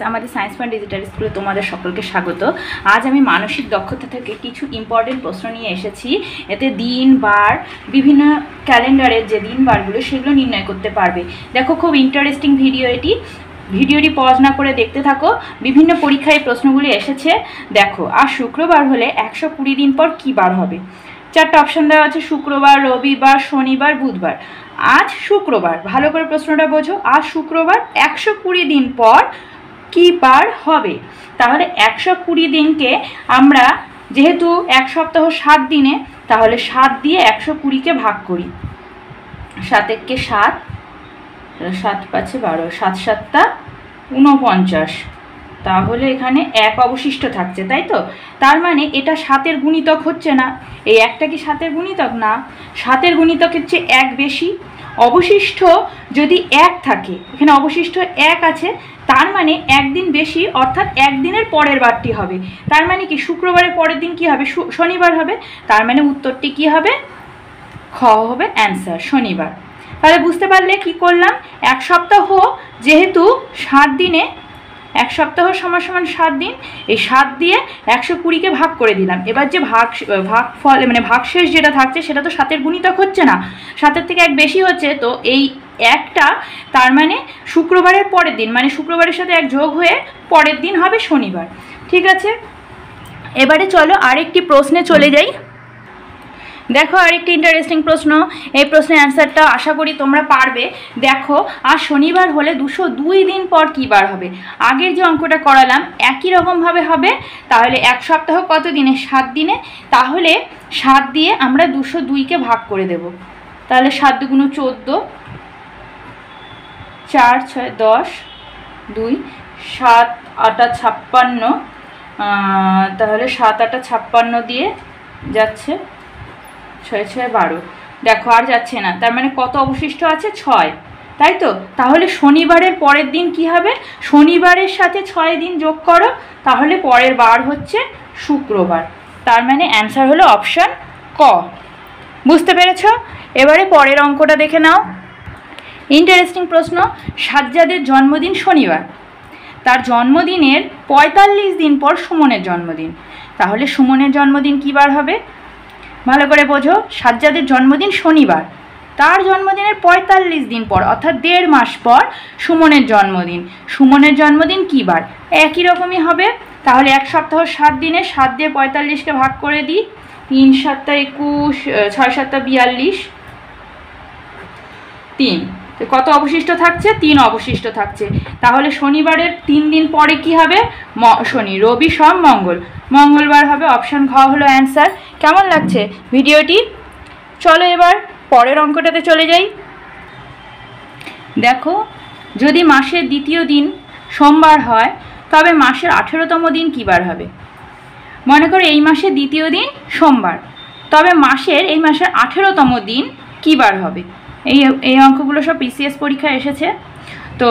আমাদের science point digital স্কুলে তোমাদের সকলকে স্বাগত। আজ আমি মানসিক দক্ষতা থেকে কিছু ইম্পর্টেন্ট প্রশ্ন নিয়ে এসেছি। এতে দিন বার বিভিন্ন ক্যালেন্ডারের যে দিন বারগুলো সেগুলো নির্ণয় করতে পারবে। দেখো, খুব ইন্টারেস্টিং ভিডিও এটি। ভিডিওটি পজ না করে দেখতে থাকো। বিভিন্ন পরীক্ষায় প্রশ্নগুলি এসেছে। দেখো, আর শুক্রবার হলে 120 দিন পর কী বার হবে? চারটা অপশান দেওয়া আছে: শুক্রবার, রবিবার, শনিবার, বুধবার। আজ শুক্রবার, ভালো করে প্রশ্নটা বোঝো। আজ শুক্রবার 120 দিন পর কী বার হবে? তাহলে 120 দিনকে আমরা যেহেতু এক সপ্তাহ 7 দিনে, তাহলে 7 দিয়ে 120কে ভাগ করি। 7 একে 7, 7 5 12, 7 7 49। তাহলে এখানে 1 অবশিষ্ট থাকছে, তাই তো? তার মানে এটা 7-এর গুণিতক হচ্ছে না। এই একটা কি 7-এর গুণিতক? না, 7-এর গুণিতকের চেয়ে 1 বেশি। অবশিষ্ট যদি 1 থাকে, এখানে অবশিষ্ট 1 আছে, তার মানে একদিন বেশি, অর্থাৎ একদিনের পরের বারটি হবে। তার মানে কি শুক্রবারের পরের দিন কি হবে? শনিবার হবে। তার মানে উত্তরটি কি হবে? খ হবে অ্যান্সার, শনিবার। তাহলে বুঝতে পারলে কি করলাম? এক সপ্তাহ যেহেতু 7 দিনে, এক সপ্তাহ সমান 7 দিন, এই 7 দিয়ে 120কে ভাগ করে দিলাম। এবার যে ভাগফল মানে ভাগশেষ যেটা থাকছে সেটা তো 7-এর গুণিতক হচ্ছে না, 7-এর থেকে 1 বেশি হচ্ছে। তো এই একটা, তার মানে শুক্রবারের পরের দিন, মানে শুক্রবারের সাথে 1 যোগ হয়ে পরের দিন হবে শনিবার। ঠিক আছে, এবারে চলো আরেকটি প্রশ্নে চলে যাই। দেখো, আরেকটি ইন্টারেস্টিং প্রশ্ন। এই প্রশ্নের অ্যান্সারটা আশা করি তোমরা পারবে। দেখো, আর শনিবার হলে 202 দিন পর কী বার হবে? আগের যে অঙ্কটা করালাম একই রকমভাবে হবে। তাহলে এক সপ্তাহ কত দিনে? 7 দিনে। তাহলে 7 দিয়ে আমরা 202কে ভাগ করে দেব। তাহলে 7 2 14, 4 6 10, 2 7 8 56। তাহলে 7 8 56 দিয়ে যাচ্ছে 6 6 12। দেখো, আর যাচ্ছে না। তার মানে কত অবশিষ্ট আছে? 6, তাই তো? তাহলে শনিবারের পরের দিন কি হবে? শনিবারের সাথে 6 দিন যোগ করো, তাহলে পরের বার হচ্ছে শুক্রবার। তার মানে অ্যান্সার হলো অপশান ক। বুঝতে পেরেছ? এবারে পরের অঙ্কটা দেখে নাও। ইন্টারেস্টিং প্রশ্ন। সাজ্জাদের জন্মদিন শনিবার, তার জন্মদিনের 45 দিন পর সুমনের জন্মদিন। তাহলে সুমনের জন্মদিন কী বার হবে? ভালো করে বোঝো। সাজ্জাদের জন্মদিন শনিবার, তার জন্মদিনের 45 দিন পর, অর্থাৎ 1.5 মাস পর সুমনের জন্মদিন। সুমনের জন্মদিন কী বার? একই রকমই হবে। তাহলে এক সপ্তাহ 7 দিনে 7 দিয়ে 45কে ভাগ করে দিই। 3 7 21, 6 7 42, 3। তো কত অবশিষ্ট থাকছে? 3 অবশিষ্ট থাকছে। তাহলে শনিবারের 3 দিন পরে কি হবে? শনি, রবি, সোম, মঙ্গল। মঙ্গলবার হবে। অপশান ঘ হলো অ্যান্সার। কেমন লাগছে ভিডিওটি? চলো এবার পরের অঙ্কটাতে চলে যাই। দেখো, যদি মাসের দ্বিতীয় দিন সোমবার হয় তবে মাসের 18তম দিন কী বার হবে? মনে করো এই মাসের দ্বিতীয় দিন সোমবার, তবে এই মাসের 18তম দিন কী বার হবে? এই অঙ্কগুলো সব পিসিএস পরীক্ষায় এসেছে। তো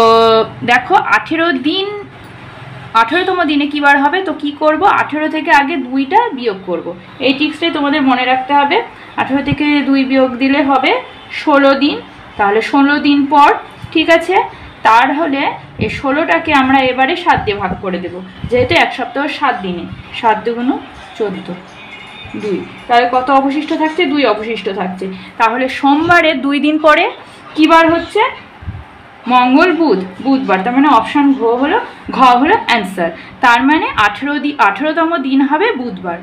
দেখো, 18তম দিনে কী বার হবে? তো কি করব? 18 থেকে আগে 2টা বিয়োগ করব। এই ট্রিক্সটাই তোমাদের মনে রাখতে হবে। 18 থেকে 2 বিয়োগ দিলে হবে 16 দিন। তাহলে 16 দিন পর, ঠিক আছে? তাহলে এই 16টাকে আমরা এবারে 7 দিয়ে ভাগ করে দেব, যেহেতু এক সপ্তাহ 7 দিনে। 7 2 14, 2। তাহলে কত অবশিষ্ট থাকছে? 2 অবশিষ্ট থাকছে। তাহলে সোমবারের 2 দিন পরে কী বার হচ্ছে? মঙ্গল, বুধবার। তার মানে অপশান ঘ হলো অ্যান্সার। তার মানে 18তম দিন হবে বুধবার।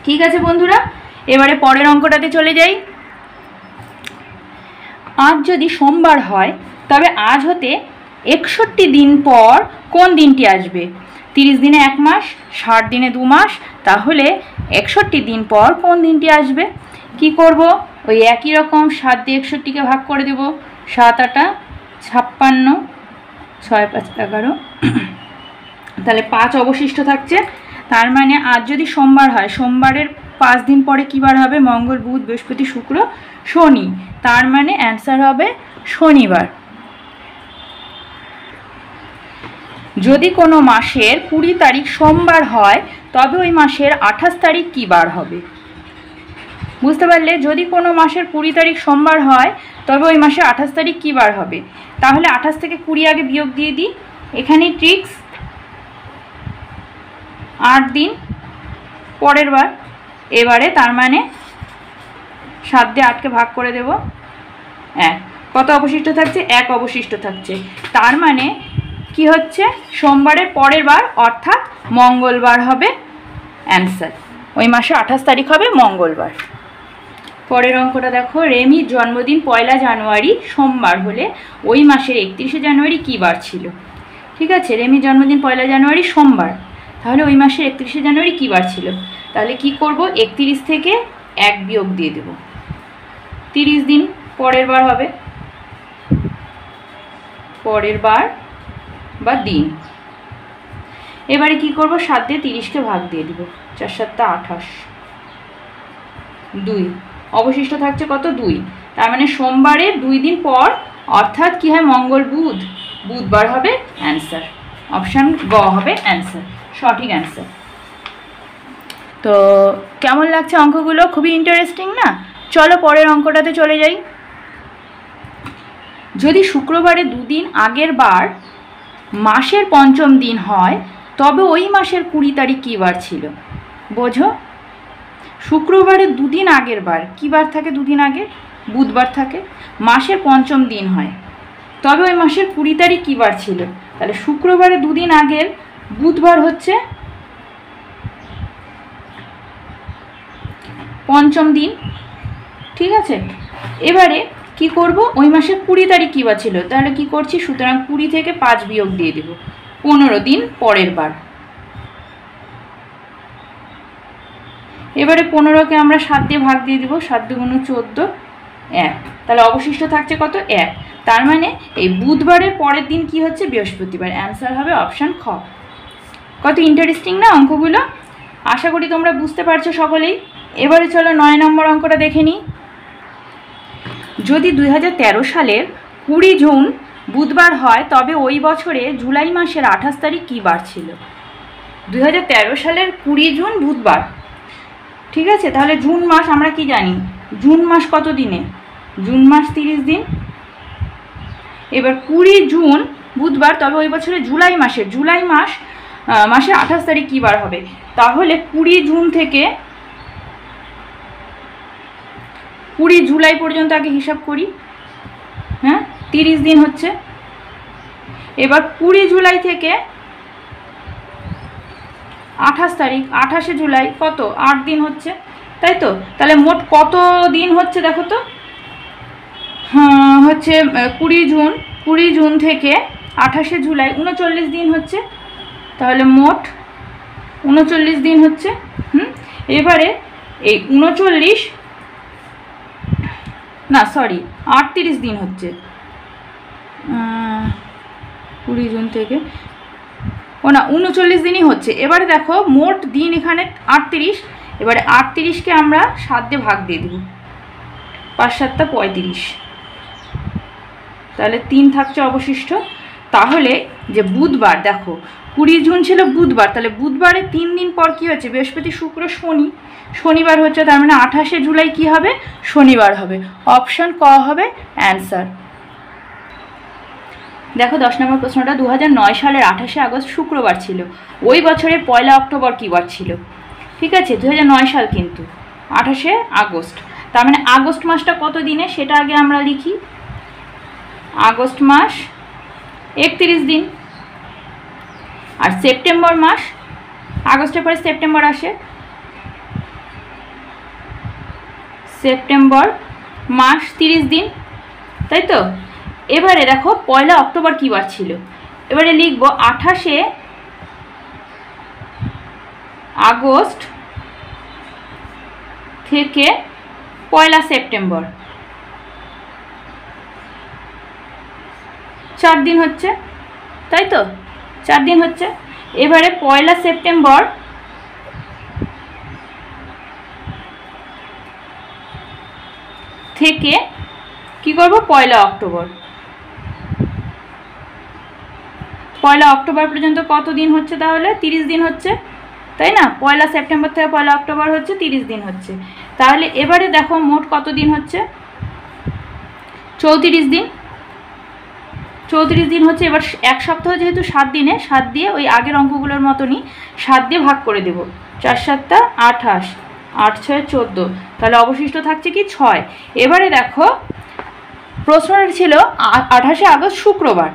ঠিক আছে বন্ধুরা, এবারে পরের অঙ্কটাতে চলে যাই। আজ যদি সোমবার হয় তবে আজ হতে 61 দিন পর কোন দিনটি আসবে? 30 দিনে 1 মাস, 60 দিনে 2 মাস। তাহলে 61 দিন পর কোন দিনটি আসবে? কি করব? ওই একই রকম 7 দিয়ে 61কে ভাগ করে দেব। 7 8 56, 6 5 11। তাহলে 5 অবশিষ্ট থাকছে। তার মানে আজ যদি সোমবার হয়, সোমবারের 5 দিন পরে কী বার হবে? মঙ্গল, বুধ, বৃহস্পতি, শুক্র, শনি। তার মানে অ্যান্সার হবে শনিবার। যদি কোনো মাসের 20 তারিখ সোমবার হয় তবে ওই মাসের 28 তারিখ কী বার হবে? বুঝতে পারলে? যদি কোনো মাসের 20 তারিখ সোমবার হয় তবে ওই মাসে 28 তারিখ কী বার হবে? তাহলে 28 থেকে 20 আগে বিয়োগ দিয়ে দিই। এখানে ট্রিক্স 8 দিন পরের বার, এবারে তার মানে 7 দিয়ে 8কে ভাগ করে দেব 1, কত অবশিষ্ট থাকছে? 1 অবশিষ্ট থাকছে। তার মানে কি হচ্ছে? সোমবারের পরের বার অর্থাৎ মঙ্গলবার হবে অ্যান্সার। ওই মাসে 28 তারিখ হবে মঙ্গলবার। পরের অঙ্কটা দেখো, রেমির জন্মদিন 1 জানুয়ারি সোমবার হলে ওই মাসের 31 জানুয়ারি কী বার ছিল? ঠিক আছে, রেমির জন্মদিন 1 জানুয়ারি সোমবার, তাহলে ওই মাসের 31 জানুয়ারি কী বার ছিল? তাহলে কি করব? 31 থেকে 1 বিয়োগ দিয়ে দেব, 30 দিন পরের বার হবে, পরের বার বা দিন। এবারে কি করব? 7 দিয়ে 30কে ভাগ দিয়ে দিব, 4 7 28, 2 অবশিষ্ট থাকছে কত? 2। তার মানে সোমবারের 2 দিন পর অর্থাৎ কি হয়? মঙ্গল বুধ, বুধবার হবে অ্যান্সার। অপশান গ হবে অ্যান্সার, সঠিক অ্যান্সার। তো কেমন লাগছে অঙ্কগুলো? খুবই ইন্টারেস্টিং না? চলো পরের অঙ্কটাতে চলে যাই। যদি শুক্রবারে 2 দিন আগের বার মাসের 5ম দিন হয় তবে ওই মাসের 20 তারিখ কী বার ছিল? বোঝো, শুক্রবারে 2 দিন আগের বার কী বার থাকে? 2 দিন আগে বুধবার থাকে, মাসের 5ম দিন হয় তবে ওই মাসের 20 তারিখ কী বার ছিল? তাহলে শুক্রবারে 2 দিন আগের বুধবার হচ্ছে 5ম দিন। ঠিক আছে, এবারে কি করব? ওই মাসের 20 তারিখ কী বার ছিল? তাহলে কি করছি? সুতরাং 20 থেকে 5 বিয়োগ দিয়ে দেব, 15 দিন পরের বার। এবারে 15কে আমরা 7 দিয়ে ভাগ দিয়ে দিব, 7 2 14, 1, তাহলে অবশিষ্ট থাকছে কত? 1। তার মানে এই বুধবারের পরের দিন কি হচ্ছে? বৃহস্পতিবার। অ্যান্সার হবে অপশান খ। কত ইন্টারেস্টিং না অঙ্কগুলো? আশা করি তোমরা বুঝতে পারছো সকলেই। এবারে চলো 9 নম্বর অঙ্কটা দেখে নিই। যদি 2013 সালের 20 জুন বুধবার হয় তবে ওই বছরে জুলাই মাসের 28 তারিখ কী বার ছিল? 2013 সালের 20 জুন বুধবার। ঠিক আছে, তাহলে জুন মাস আমরা কি জানি? জুন মাস কত দিনে? জুন মাস 30 দিন। এবার 20 জুন বুধবার তবে ওই বছরে জুলাই মাসের মাসের 28 তারিখ কী বার হবে? তাহলে 20 জুন থেকে 20 জুলাই পর্যন্ত আগে হিসাব করি। হ্যাঁ, 30 দিন হচ্ছে। এবার 20 জুলাই থেকে 28 তারিখ, 28শে জুলাই কত? 8 দিন হচ্ছে, তাই তো? তাহলে মোট কত দিন হচ্ছে দেখো তো? হচ্ছে 20 জুন থেকে 28শে জুলাই 39 দিন হচ্ছে, তাহলে মোট 39 দিন হচ্ছে। এবারে এই 38 দিন হচ্ছে। 20 জুন থেকে 39 দিনই হচ্ছে। এবারে দেখো মোট দিন এখানে 38, এবারে 38কে আমরা 7 দিয়ে ভাগ দিয়ে দেব, 5 7 35, তাহলে 3 থাকছে অবশিষ্ট। তাহলে যে বুধবার দেখো 20 জুন ছিল বুধবার, তাহলে বুধবারে 3 দিন পর কি হচ্ছে? বৃহস্পতি শুক্র শনি, শনিবার হচ্ছে, তার মানে 28শে জুলাই কি হবে? শনিবার হবে। অপশান ক হবে অ্যান্সার। দেখো 10 নম্বর প্রশ্নটা, 2009 সালের 28শে আগস্ট শুক্রবার ছিল, ওই বছরের 1 অক্টোবর কী বার ছিল? ঠিক আছে, 2009 সাল কিন্তু 28শে আগস্ট, তার মানে আগস্ট মাসটা কত দিনে সেটা আগে আমরা লিখি। আগস্ট মাস 31 দিন, আর সেপ্টেম্বর মাস, আগস্টের পরে সেপ্টেম্বর আসে, সেপ্টেম্বর মাস 30 দিন, তাই তো? এবারে দেখো 1 অক্টোবর কী বার ছিল? এবারে লিখব 28শে আগস্ট থেকে 1 সেপ্টেম্বর, 4 দিন হচ্ছে, তাই তো? 4 দিন হচ্ছে। এবারে 1 সেপ্টেম্বর থেকে কি করব? 1 অক্টোবর, 1 অক্টোবর পর্যন্ত কত দিন হচ্ছে? তাহলে 30 দিন হচ্ছে, তাই না? 1 সেপ্টেম্বর থেকে 1 অক্টোবর হচ্ছে 30 দিন হচ্ছে। তাহলে এবারে দেখো মোট কত দিন হচ্ছে? 34 দিন। 34 দিন হচ্ছে, এবার এক সপ্তাহ যেহেতু 7 দিনে, 7 দিয়ে ওই আগের অঙ্কগুলোর মতনই 7 দিয়ে ভাগ করে দেবো। 4 7 28, 8 6 14, তাহলে অবশিষ্ট থাকছে কি 6। এবারে দেখো প্রশ্নটা ছিল 28শে আগস্ট শুক্রবার,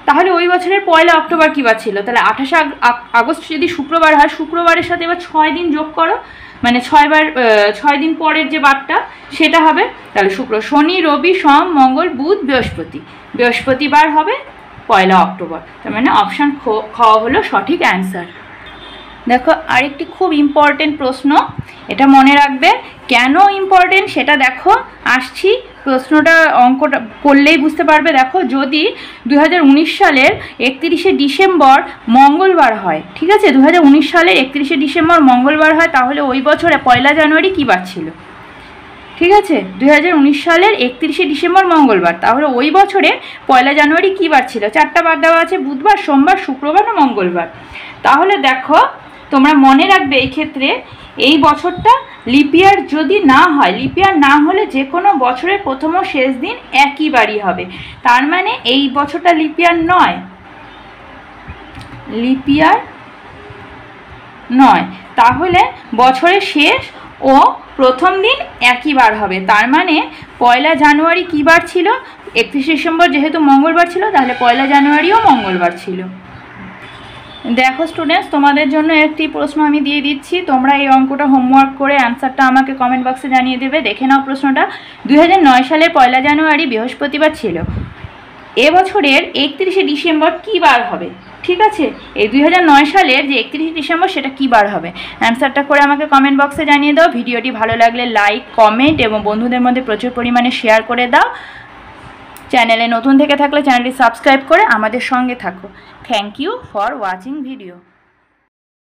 তাহলে ওই বছরের 1 অক্টোবর কী বার ছিল? তাহলে 28শে আগস্ট যদি শুক্রবার হয়, শুক্রবারের সাথে এবার 6 দিন যোগ করো, মানে 6 দিন পরের যে বারটা সেটা হবে। তাহলে শুক্র, শনি, রবি, সোম, মঙ্গল, বুধ, বৃহস্পতিবার হবে 1 অক্টোবর। তার মানে অপশান খ হলো সঠিক অ্যান্সার। দেখো আরেকটি খুব ইম্পর্টেন্ট প্রশ্ন, এটা মনে রাখবে। কেন ইম্পর্টেন্ট সেটা দেখো, আসছি প্রশ্নটা, অঙ্কটা করলেই বুঝতে পারবে। দেখো যদি 2019 সালের 31শে ডিসেম্বর মঙ্গলবার হয়, ঠিক আছে, 2019 সালের 31শে ডিসেম্বর মঙ্গলবার হয়, তাহলে ওই বছরে 1 জানুয়ারি কী বার ছিল? ঠিক আছে, 2019 সালের 31শে ডিসেম্বর মঙ্গলবার, তাহলে ওই বছরে 1 জানুয়ারি কী বার ছিল? 4টা বার দেওয়া আছে, বুধবার, সোমবার, শুক্রবার না মঙ্গলবার। তাহলে দেখো তোমরা মনে রাখবে এই ক্ষেত্রে, এই বছরটা লিপিয়ার যদি না হয়, লিপিয়ার না হলে যে কোনো বছরের প্রথম ও শেষ দিন একই বারই হবে। তার মানে এই বছরটা লিপিয়ার নয়, লিপিয়ার নয়, তাহলে বছরের শেষ ও প্রথম দিন একই বার হবে। তার মানে 1 জানুয়ারি কী বার ছিল? 31শে ডিসেম্বর যেহেতু মঙ্গলবার ছিল, তাহলে 1 জানুয়ারিও মঙ্গলবার ছিল। দেখো স্টুডেন্টস, তোমাদের জন্য একটি প্রশ্ন আমি দিয়ে দিচ্ছি, তোমরা এই অঙ্কটা হোমওয়ার্ক করে অ্যান্সারটা আমাকে কমেন্ট বক্সে জানিয়ে দেবে। দেখে নাও প্রশ্নটা। 2009 সালের 1 জানুয়ারি বৃহস্পতিবার ছিল, এবছরের 31শে ডিসেম্বর কী বার হবে? ঠিক আছে, এই 2009 সালের যে 31শে ডিসেম্বর সেটা কী বার হবে? অ্যান্সারটা করে আমাকে কমেন্ট বক্সে জানিয়ে দাও। ভিডিওটি ভালো লাগলে লাইক, কমেন্ট এবং বন্ধুদের মধ্যে প্রচুর পরিমাণে শেয়ার করে দাও। চ্যানেলে নতুন থেকে থাকলে চ্যানেলটি সাবস্ক্রাইব করে আমাদের সঙ্গে থাকো। Thank you for watching video.